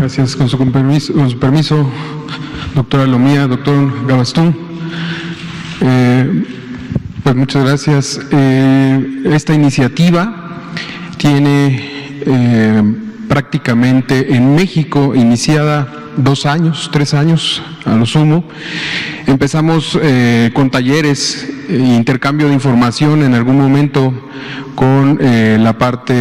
Gracias. Con su permiso, doctora Lomía, doctor Gabastú. Pues muchas gracias. Esta iniciativa tiene prácticamente en México iniciada 2 años, 3 años a lo sumo. Empezamos con talleres, intercambio de información en algún momento con la parte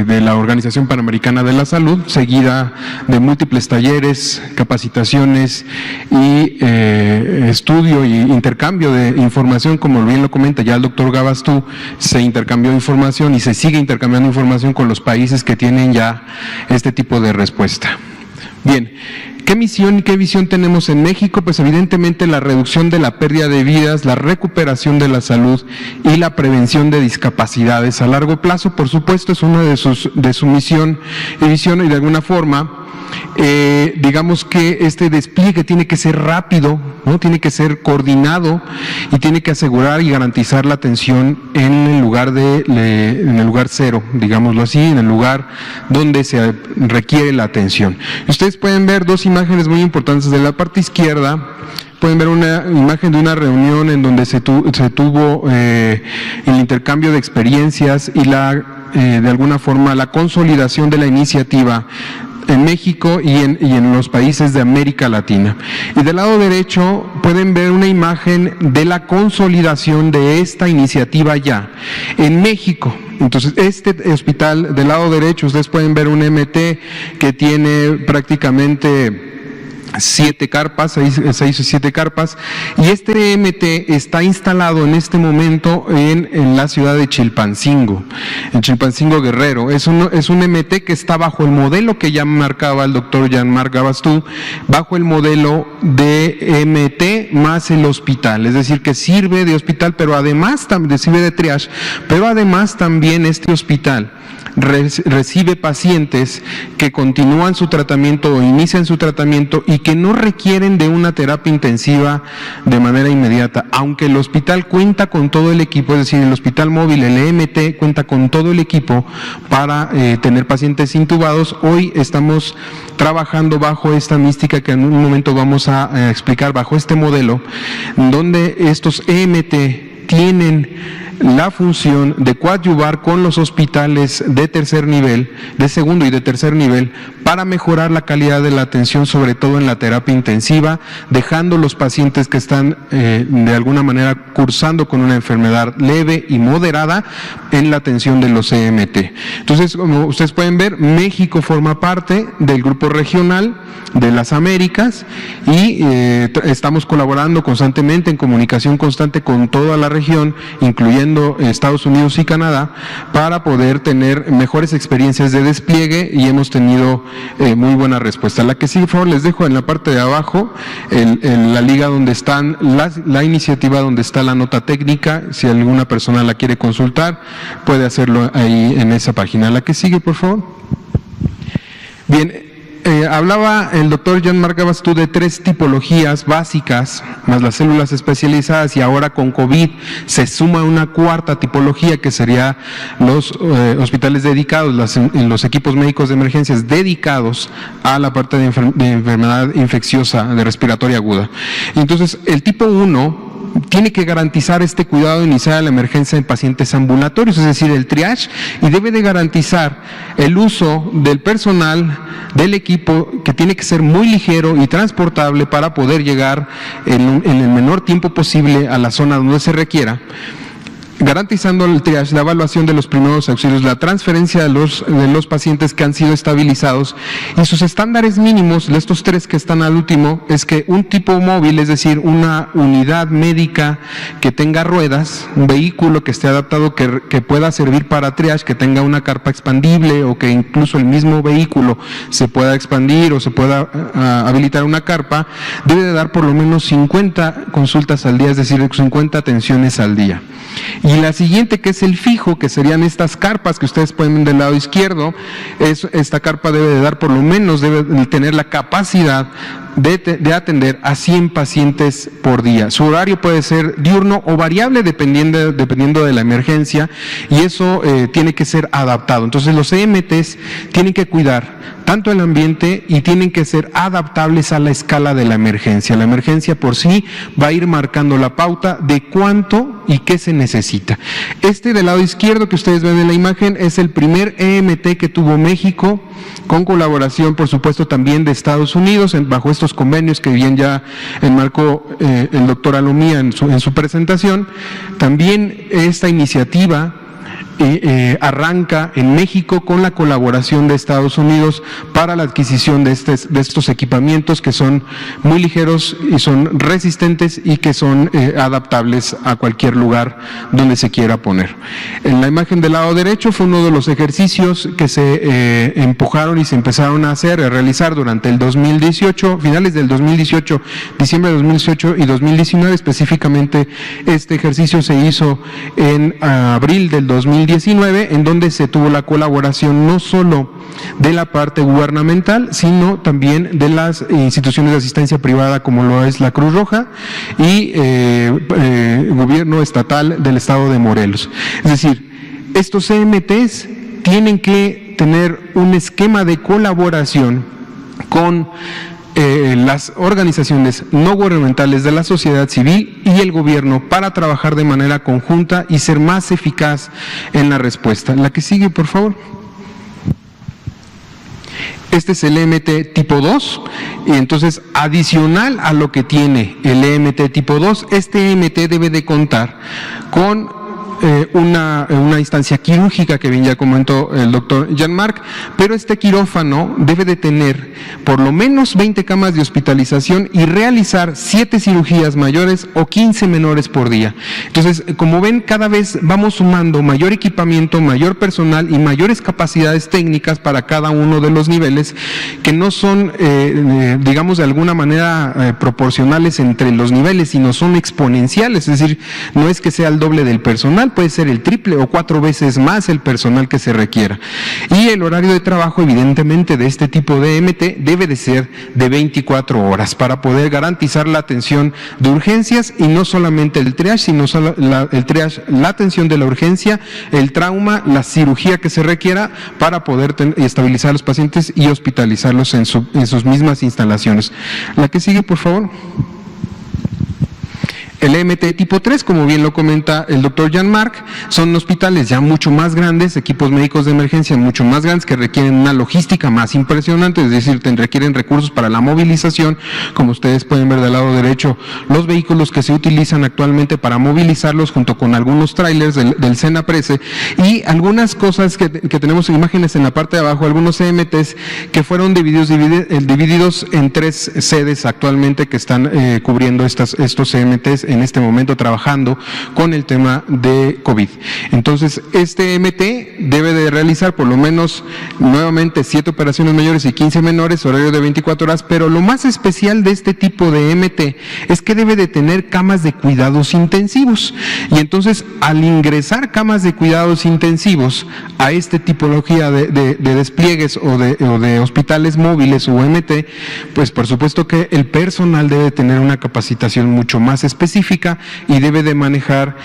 de la Organización Panamericana de la Salud, seguida de múltiples talleres, capacitaciones y estudio y intercambio de información, como bien lo comenta ya el doctor Gabastú. Se intercambió información y se sigue intercambiando información con los países que tienen ya este tipo de respuesta. Bien, ¿qué misión y qué visión tenemos en México? Pues evidentemente la reducción de la pérdida de vidas, la recuperación de la salud y la prevención de discapacidades a largo plazo, por supuesto, es una de su misión y visión, y de alguna forma, digamos que este despliegue tiene que ser rápido, ¿no? Tiene que ser coordinado y tiene que asegurar y garantizar la atención en el lugar cero, digámoslo así, en el lugar donde se requiere la atención. Ustedes pueden ver 2 imágenes muy importantes. De la parte izquierda pueden ver una imagen de una reunión en donde se tuvo el intercambio de experiencias y de alguna forma la consolidación de la iniciativa en México y en los países de América Latina. Y del lado derecho pueden ver una imagen de la consolidación de esta iniciativa ya en México. Entonces, este hospital del lado derecho, ustedes pueden ver un MT que tiene prácticamente 7 carpas, 6 o 7 carpas, y este MT está instalado en este momento en la ciudad de Chilpancingo, en Chilpancingo, Guerrero. Es un MT que está bajo el modelo que ya marcaba el doctor Jean-Marc Gabastú, bajo el modelo de MT más el hospital, es decir, que sirve de hospital, pero además también sirve de triage, pero además también este hospital recibe pacientes que continúan su tratamiento o inician su tratamiento y que no requieren de una terapia intensiva de manera inmediata, aunque el hospital cuenta con todo el equipo, es decir, el hospital móvil, el EMT, cuenta con todo el equipo para tener pacientes intubados. Hoy estamos trabajando bajo esta mística que en un momento vamos a explicar, bajo este modelo, donde estos EMT tienen la función de coadyuvar con los hospitales de tercer nivel, de segundo y de tercer nivel, para mejorar la calidad de la atención, sobre todo en la terapia intensiva, dejando los pacientes que están de alguna manera cursando con una enfermedad leve y moderada en la atención de los EMT. Entonces, como ustedes pueden ver, México forma parte del grupo regional de las Américas y estamos colaborando constantemente, en comunicación constante con toda la región, incluyendo Estados Unidos y Canadá, para poder tener mejores experiencias de despliegue, y hemos tenido muy buena respuesta. La que sigue, por favor, les dejo en la parte de abajo la liga donde están la iniciativa, donde está la nota técnica. Si alguna persona la quiere consultar, puede hacerlo ahí en esa página. La que sigue, por favor. Bien. Hablaba el doctor Jean-Marc Gabastú de 3 tipologías básicas, más las células especializadas, y ahora con COVID se suma una 4ª tipología, que sería los hospitales dedicados, los equipos médicos de emergencias dedicados a la parte de enfermedad infecciosa de respiratoria aguda. Entonces, el tipo 1 tiene que garantizar este cuidado inicial a la emergencia en pacientes ambulatorios, es decir, el triage, y debe de garantizar el uso del personal, del equipo, que tiene que ser muy ligero y transportable para poder llegar en el menor tiempo posible a la zona donde se requiera, garantizando el triage, la evaluación de los primeros auxilios, la transferencia de los pacientes que han sido estabilizados, y sus estándares mínimos, de estos 3 que están al último, es que un tipo móvil, es decir, una unidad médica que tenga ruedas, un vehículo que esté adaptado, que pueda servir para triage, que tenga una carpa expandible, o que incluso el mismo vehículo se pueda expandir o se pueda habilitar una carpa, debe de dar por lo menos 50 consultas al día, es decir, 50 atenciones al día. Y la siguiente, que es el fijo, que serían estas carpas que ustedes pueden ver del lado izquierdo, esta carpa debe de dar por lo menos, debe de tener la capacidad de atender a 100 pacientes por día. Su horario puede ser diurno o variable dependiendo de la emergencia, y eso tiene que ser adaptado. Entonces los EMTs tienen que cuidar tanto el ambiente y tienen que ser adaptables a la escala de la emergencia. La emergencia por sí va a ir marcando la pauta de cuánto y qué se necesita. Este del lado izquierdo que ustedes ven en la imagen es el primer EMT que tuvo México, con colaboración por supuesto también de Estados Unidos, bajo estos convenios que bien ya enmarcó el doctor Alomía en su presentación. También esta iniciativa arranca en México con la colaboración de Estados Unidos para la adquisición de estos equipamientos que son muy ligeros y son resistentes y que son adaptables a cualquier lugar donde se quiera poner. En la imagen del lado derecho fue uno de los ejercicios que se empujaron y se empezaron a realizar durante el 2018, finales del 2018, diciembre de 2018 y 2019. Específicamente este ejercicio se hizo en abril del 2019, en donde se tuvo la colaboración no solo de la parte gubernamental, sino también de las instituciones de asistencia privada como lo es la Cruz Roja y el gobierno estatal del estado de Morelos. Es decir, estos EMTs tienen que tener un esquema de colaboración con las organizaciones no gubernamentales de la sociedad civil y el gobierno para trabajar de manera conjunta y ser más eficaz en la respuesta. La que sigue, por favor. Este es el EMT tipo 2, y entonces adicional a lo que tiene el EMT tipo 2, este EMT debe de contar con una instancia quirúrgica que bien ya comentó el doctor Jean-Marc, pero este quirófano debe de tener por lo menos 20 camas de hospitalización y realizar 7 cirugías mayores o 15 menores por día. Entonces, como ven, cada vez vamos sumando mayor equipamiento, mayor personal y mayores capacidades técnicas para cada uno de los niveles, que no son, digamos, de alguna manera proporcionales entre los niveles, sino son exponenciales. Es decir, no es que sea el doble del personal, puede ser el triple o 4 veces más el personal que se requiera. Y el horario de trabajo, evidentemente, de este tipo de EMT debe de ser de 24 horas para poder garantizar la atención de urgencias, y no solamente el triage, sino el triage, la atención de la urgencia, el trauma, la cirugía que se requiera para poder estabilizar a los pacientes y hospitalizarlos en sus mismas instalaciones. La que sigue, por favor. El EMT tipo 3, como bien lo comenta el doctor Jean-Marc, son hospitales ya mucho más grandes, equipos médicos de emergencia mucho más grandes que requieren una logística más impresionante, es decir, requieren recursos para la movilización. Como ustedes pueden ver del lado derecho, los vehículos que se utilizan actualmente para movilizarlos, junto con algunos trailers del Senaprece y algunas cosas que tenemos imágenes en la parte de abajo, algunos EMTs que fueron divididos en 3 sedes actualmente que están cubriendo estos EMTs en este momento, trabajando con el tema de COVID. Entonces, este EMT debe de realizar por lo menos nuevamente 7 operaciones mayores y 15 menores, horario de 24 horas, pero lo más especial de este tipo de EMT es que debe de tener camas de cuidados intensivos. Y entonces, al ingresar camas de cuidados intensivos a esta tipología de despliegues o de hospitales móviles o EMT, pues por supuesto que el personal debe tener una capacitación mucho más específica y debe de manejar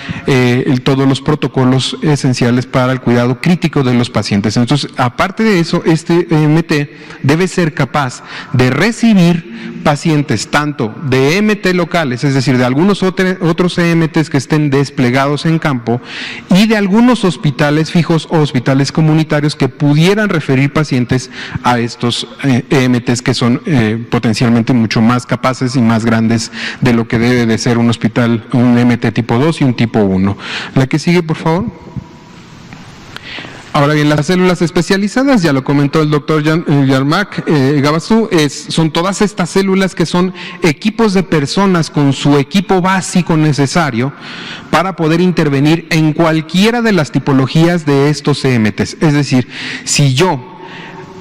todos los protocolos esenciales para el cuidado crítico de los pacientes. Entonces, aparte de eso, este EMT debe ser capaz de recibir pacientes tanto de EMT locales, es decir, de algunos otros EMTs que estén desplegados en campo, y de algunos hospitales fijos o hospitales comunitarios que pudieran referir pacientes a estos EMTs que son potencialmente mucho más capaces y más grandes de lo que debe de ser un hospital, un EMT tipo 2 y un tipo 1. La que sigue, por favor. Ahora bien, las células especializadas, ya lo comentó el doctor Jean-Marc Gabazú, son todas estas células que son equipos de personas con su equipo básico necesario para poder intervenir en cualquiera de las tipologías de estos EMTs. Es decir, si yo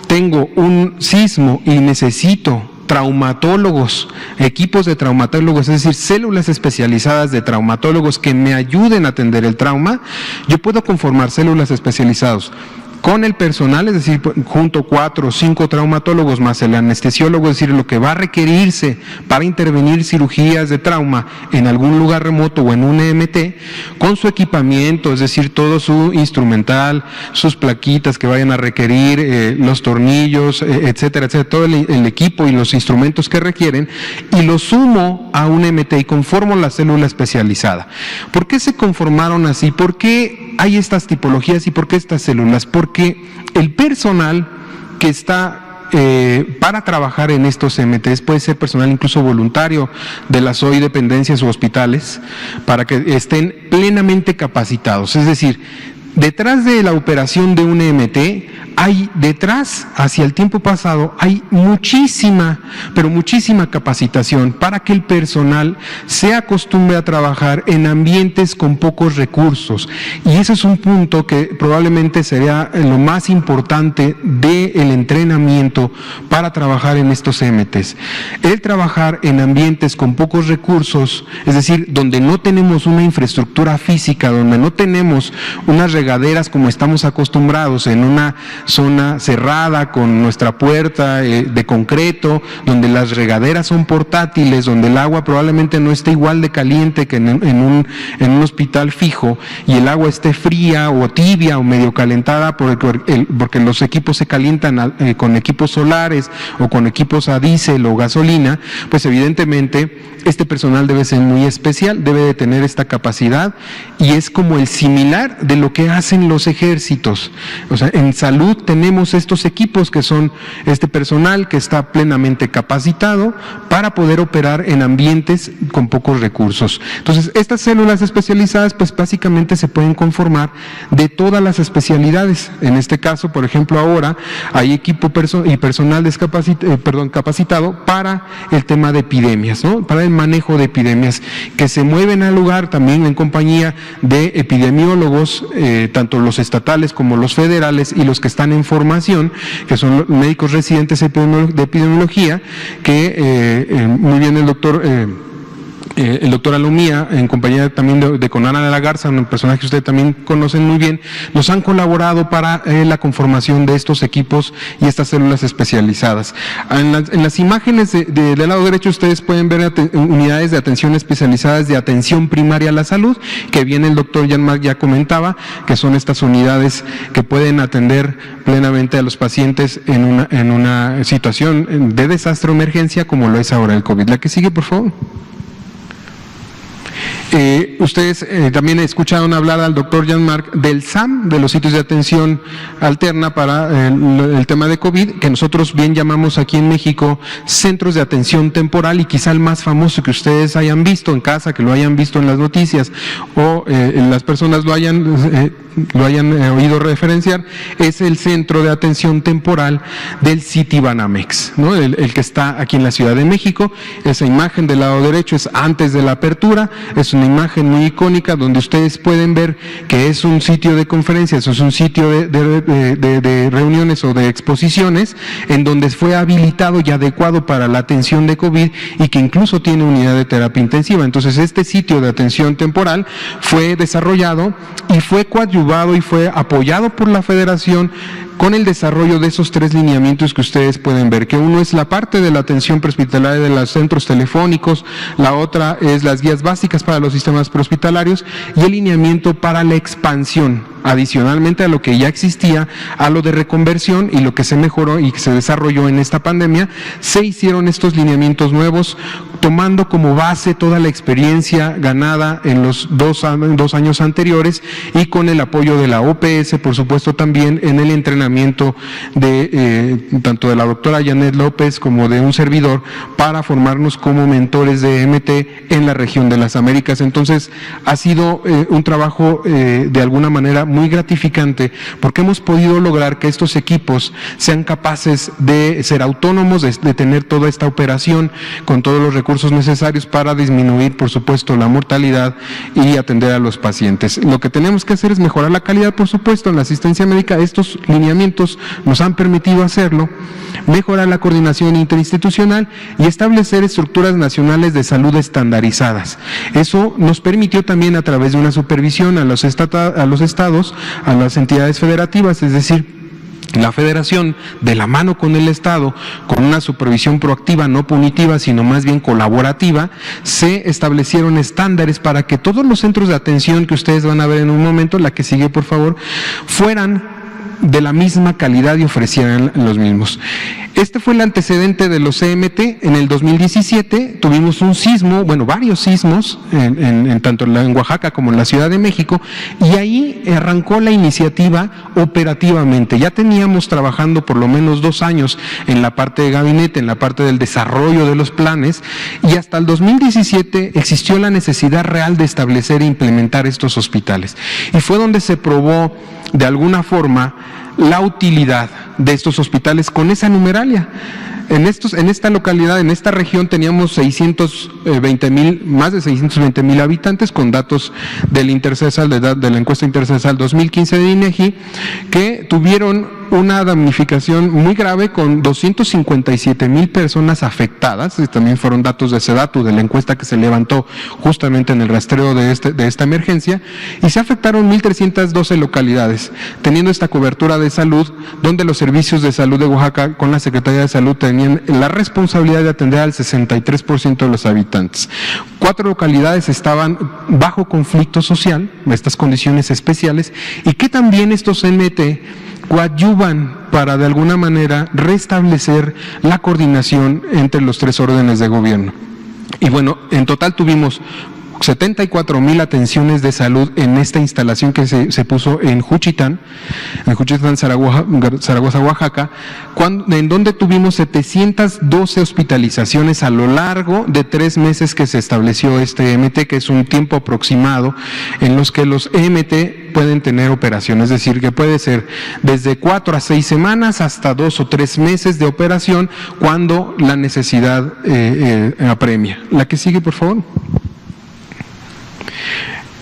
tengo un sismo y necesito traumatólogos, equipos de traumatólogos, es decir, células especializadas de traumatólogos que me ayuden a atender el trauma, yo puedo conformar células especializadas con el personal, es decir, junto 4 o 5 traumatólogos más el anestesiólogo, es decir, lo que va a requerirse para intervenir cirugías de trauma en algún lugar remoto o en un EMT, con su equipamiento, es decir, todo su instrumental, sus plaquitas que vayan a requerir, los tornillos, etcétera, etcétera, todo el equipo y los instrumentos que requieren, y lo sumo a un EMT y conformo la célula especializada. ¿Por qué se conformaron así? ¿Por qué hay estas tipologías y por qué estas células? Porque el personal que está para trabajar en estos EMTs puede ser personal incluso voluntario de las hoy dependencias u hospitales, para que estén plenamente capacitados. Es decir, detrás de la operación de un EMT hay detrás, hacia el tiempo pasado, hay muchísima, pero muchísima capacitación para que el personal se acostumbre a trabajar en ambientes con pocos recursos. Y ese es un punto que probablemente sería lo más importante del entrenamiento para trabajar en estos EMTs. El trabajar en ambientes con pocos recursos, es decir, donde no tenemos una infraestructura física, donde no tenemos unas regaderas como estamos acostumbrados en una zona cerrada con nuestra puerta de concreto, donde las regaderas son portátiles, donde el agua probablemente no esté igual de caliente que en un hospital fijo, y el agua esté fría o tibia o medio calentada porque los equipos se calientan con equipos solares o con equipos a diésel o gasolina, pues evidentemente este personal debe ser muy especial, debe de tener esta capacidad, y es como el similar de lo que hacen los ejércitos. O sea, en salud tenemos estos equipos que son este personal que está plenamente capacitado para poder operar en ambientes con pocos recursos. Entonces, estas células especializadas pues básicamente se pueden conformar de todas las especialidades. En este caso, por ejemplo, ahora hay equipo y personal capacitado para el tema de epidemias, ¿no? Para el manejo de epidemias, que se mueven al lugar también en compañía de epidemiólogos, tanto los estatales como los federales, y los que están en formación, que son los médicos residentes de epidemiología, que muy bien el doctor Alumía, en compañía también de Conana de la Garza, un personaje que ustedes también conocen muy bien, nos han colaborado para la conformación de estos equipos y estas células especializadas. En las imágenes del lado derecho ustedes pueden ver unidades de atención especializadas de atención primaria a la salud, que bien el doctor Jean-Marc ya comentaba, que son estas unidades que pueden atender plenamente a los pacientes en una situación de desastre o emergencia como lo es ahora el COVID. La que sigue, por favor. Ustedes también escucharon hablar al doctor Jean-Marc del SAM, de los sitios de atención alterna para el tema de COVID, que nosotros bien llamamos aquí en México centros de atención temporal, y quizá el más famoso que ustedes hayan visto en casa, que lo hayan visto en las noticias o las personas lo hayan oído referenciar, es el centro de atención temporal del Citibanamex, ¿no? El que está aquí en la Ciudad de México. Esa imagen del lado derecho es antes de la apertura, es una imagen muy icónica donde ustedes pueden ver que es un sitio de conferencias, es un sitio de reuniones o de exposiciones, en donde fue habilitado y adecuado para la atención de COVID, y que incluso tiene unidad de terapia intensiva. Entonces, este sitio de atención temporal fue desarrollado y fue coadyuvado y fue apoyado por la Federación con el desarrollo de esos 3 lineamientos que ustedes pueden ver, que uno es la parte de la atención prehospitalaria de los centros telefónicos, la otra es las guías básicas para los sistemas prehospitalarios, y el lineamiento para la expansión, adicionalmente a lo que ya existía, a lo de reconversión y lo que se mejoró y que se desarrolló en esta pandemia. Se hicieron estos lineamientos nuevos, tomando como base toda la experiencia ganada en los 2 años anteriores, y con el apoyo de la OPS, por supuesto, también en el entrenamiento de tanto de la doctora Janet López como de un servidor, para formarnos como mentores de EMT en la región de las Américas. Entonces, ha sido un trabajo de alguna manera muy gratificante, porque hemos podido lograr que estos equipos sean capaces de ser autónomos, de tener toda esta operación con todos los recursos recursos necesarios para disminuir, por supuesto, la mortalidad y atender a los pacientes. Lo que tenemos que hacer es mejorar la calidad, por supuesto, en la asistencia médica. Estos lineamientos nos han permitido hacerlo, mejorar la coordinación interinstitucional y establecer estructuras nacionales de salud estandarizadas. Eso nos permitió también, a través de una supervisión a los estados, a las entidades federativas, es decir, la Federación, de la mano con el Estado, con una supervisión proactiva, no punitiva, sino más bien colaborativa, se establecieron estándares para que todos los centros de atención que ustedes van a ver en un momento, la que sigue por favor, fueran de la misma calidad y ofrecieran los mismos. Este fue el antecedente de los CMT. En el 2017 tuvimos un sismo, bueno, varios sismos, tanto en Oaxaca como en la Ciudad de México, y ahí arrancó la iniciativa operativamente. Ya teníamos trabajando por lo menos 2 años en la parte de gabinete, en la parte del desarrollo de los planes, y hasta el 2017 existió la necesidad real de establecer e implementar estos hospitales. Y fue donde se probó, de alguna forma, la utilidad de estos hospitales con esa numeralia. En esta localidad, en esta región, teníamos más de 620,000 habitantes, con datos del Intercesal, de la encuesta Intercesal 2015 de INEGI, que tuvieron una damnificación muy grave, con 257,000 personas afectadas. Y también fueron datos de SEDATU, de la encuesta que se levantó justamente en el rastreo de esta emergencia, y se afectaron 1,312 localidades, teniendo esta cobertura de salud, donde los servicios de salud de Oaxaca, con la Secretaría de Salud, tenían la responsabilidad de atender al 63% de los habitantes. 4 localidades estaban bajo conflicto social, estas condiciones especiales, y que también estos CMT coadyuvan para, de alguna manera, restablecer la coordinación entre los 3 órdenes de gobierno. Y bueno, en total tuvimos 74,000 atenciones de salud en esta instalación que se puso en Juchitán, Zaragoza, Oaxaca, en donde tuvimos 712 hospitalizaciones a lo largo de 3 meses que se estableció este EMT, que es un tiempo aproximado en los que los EMT pueden tener operación, es decir, que puede ser desde 4 a 6 semanas hasta 2 o 3 meses de operación, cuando la necesidad apremia. La que sigue, por favor.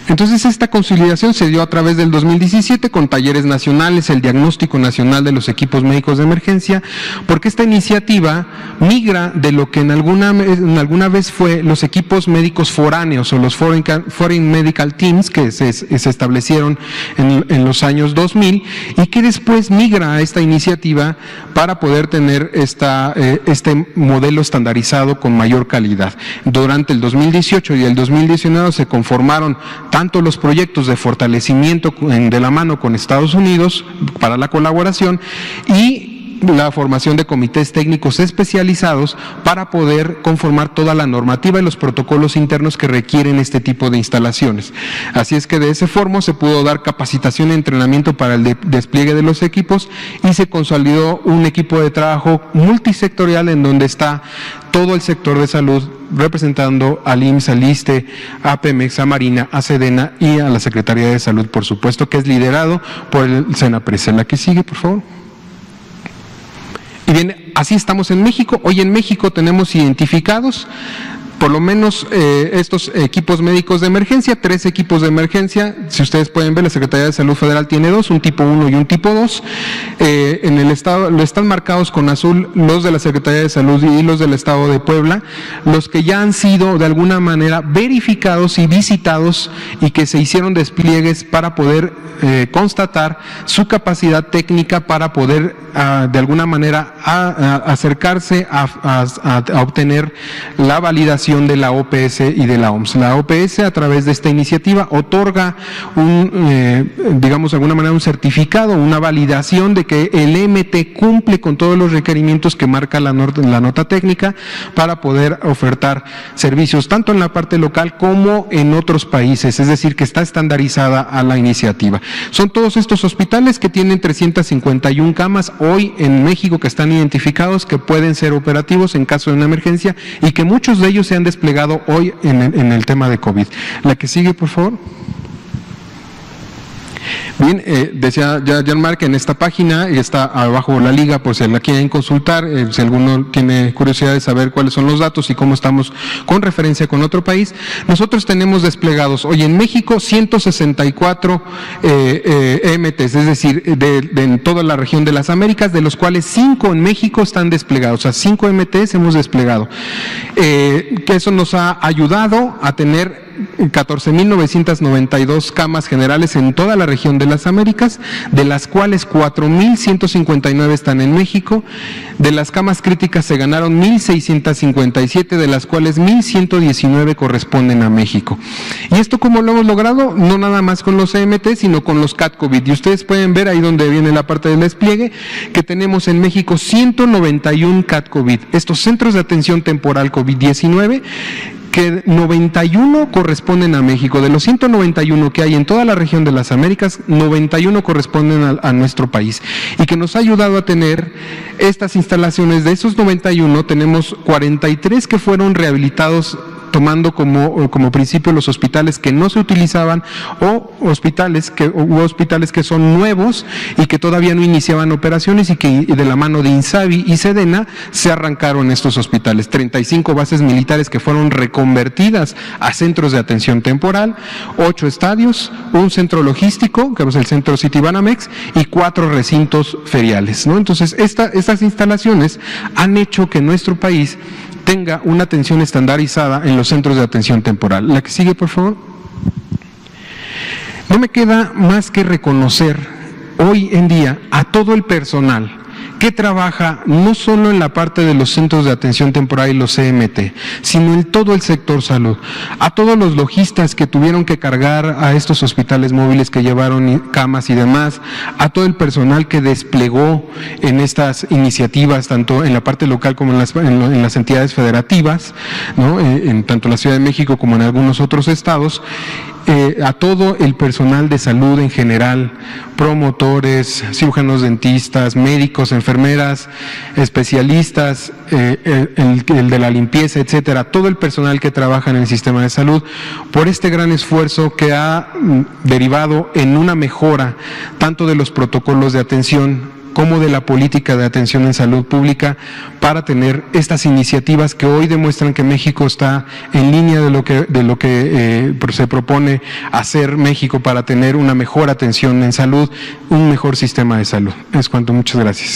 Entonces, esta consolidación se dio a través del 2017 con talleres nacionales, el diagnóstico nacional de los equipos médicos de emergencia, porque esta iniciativa migra de lo que en alguna vez fue los equipos médicos foráneos o los Foreign Medical Teams, que se establecieron en los años 2000, y que después migra a esta iniciativa para poder tener este modelo estandarizado con mayor calidad. Durante el 2018 y el 2019 se conformaron tanto los proyectos de fortalecimiento de la mano con Estados Unidos para la colaboración, y la formación de comités técnicos especializados para poder conformar toda la normativa y los protocolos internos que requieren este tipo de instalaciones. Así es que de ese forma se pudo dar capacitación y entrenamiento para el despliegue de los equipos, y se consolidó un equipo de trabajo multisectorial en donde está todo el sector de salud, representando al IMSS, al ISSSTE, a Pemex, a Marina, a Sedena y a la Secretaría de Salud, por supuesto, que es liderado por el SENAPRES. La que sigue, por favor. Y bien, así estamos en México. Hoy en México tenemos identificados por lo menos estos equipos médicos de emergencia, 3 equipos de emergencia. Si ustedes pueden ver, la Secretaría de Salud Federal tiene 2, un tipo 1 y un tipo 2. En el estado lo están marcados con azul los de la Secretaría de Salud y los del Estado de Puebla, los que ya han sido de alguna manera verificados y visitados, y que se hicieron despliegues para poder constatar su capacidad técnica para poder de alguna manera acercarse a obtener la validación de la OPS y de la OMS. La OPS, a través de esta iniciativa, otorga digamos de alguna manera un certificado, una validación de que el EMT cumple con todos los requerimientos que marca la nota técnica para poder ofertar servicios tanto en la parte local como en otros países, es decir, que está estandarizada a la iniciativa. Son todos estos hospitales que tienen 351 camas hoy en México que están identificados, que pueden ser operativos en caso de una emergencia, y que muchos de ellos se han desplegado hoy en el tema de COVID. La que sigue, por favor. Bien, decía ya Jean-Marc, en esta página está abajo la liga, por si la quieren consultar, si alguno tiene curiosidad de saber cuáles son los datos y cómo estamos con referencia con otro país. Nosotros tenemos desplegados hoy en México 164 EMTs, es decir, en toda la región de las Américas, de los cuales 5 en México están desplegados, o sea, 5 EMTs hemos desplegado. Que eso nos ha ayudado a tener 14.992 camas generales en toda la región de las Américas, de las cuales 4.159 están en México. De las camas críticas se ganaron 1.657, de las cuales 1.119 corresponden a México. ¿Y esto cómo lo hemos logrado? No nada más con los EMT, sino con los CAT-COVID. Y ustedes pueden ver ahí donde viene la parte del despliegue, que tenemos en México 191 CAT-COVID, estos centros de atención temporal COVID-19, que 91 corresponden a México. De los 191 que hay en toda la región de las Américas, 91 corresponden a nuestro país, y que nos ha ayudado a tener estas instalaciones. De esos 91 tenemos 43 que fueron rehabilitados, tomando como principio los hospitales que no se utilizaban o hospitales que son nuevos y que todavía no iniciaban operaciones, y que de la mano de INSABI y SEDENA se arrancaron estos hospitales. 35 bases militares que fueron reconvertidas a centros de atención temporal, 8 estadios, un centro logístico, que es el centro Citibanamex, y 4 recintos feriales, ¿no? Entonces, estas instalaciones han hecho que nuestro país tenga una atención estandarizada en los centros de atención temporal. La que sigue, por favor. No me queda más que reconocer hoy en día a todo el personal que trabaja no solo en la parte de los centros de atención temporal y los CMT, sino en todo el sector salud, a todos los logistas que tuvieron que cargar a estos hospitales móviles, que llevaron camas y demás, a todo el personal que desplegó en estas iniciativas, tanto en la parte local como en las entidades federativas, ¿no? Tanto en la Ciudad de México como en algunos otros estados, a todo el personal de salud en general, promotores, cirujanos dentistas, médicos, enfermeras, especialistas, el de la limpieza, etcétera, todo el personal que trabaja en el sistema de salud, por este gran esfuerzo que ha derivado en una mejora tanto de los protocolos de atención como de la política de atención en salud pública, para tener estas iniciativas que hoy demuestran que México está en línea de lo que se propone hacer México para tener una mejor atención en salud, un mejor sistema de salud. Es cuanto, muchas gracias.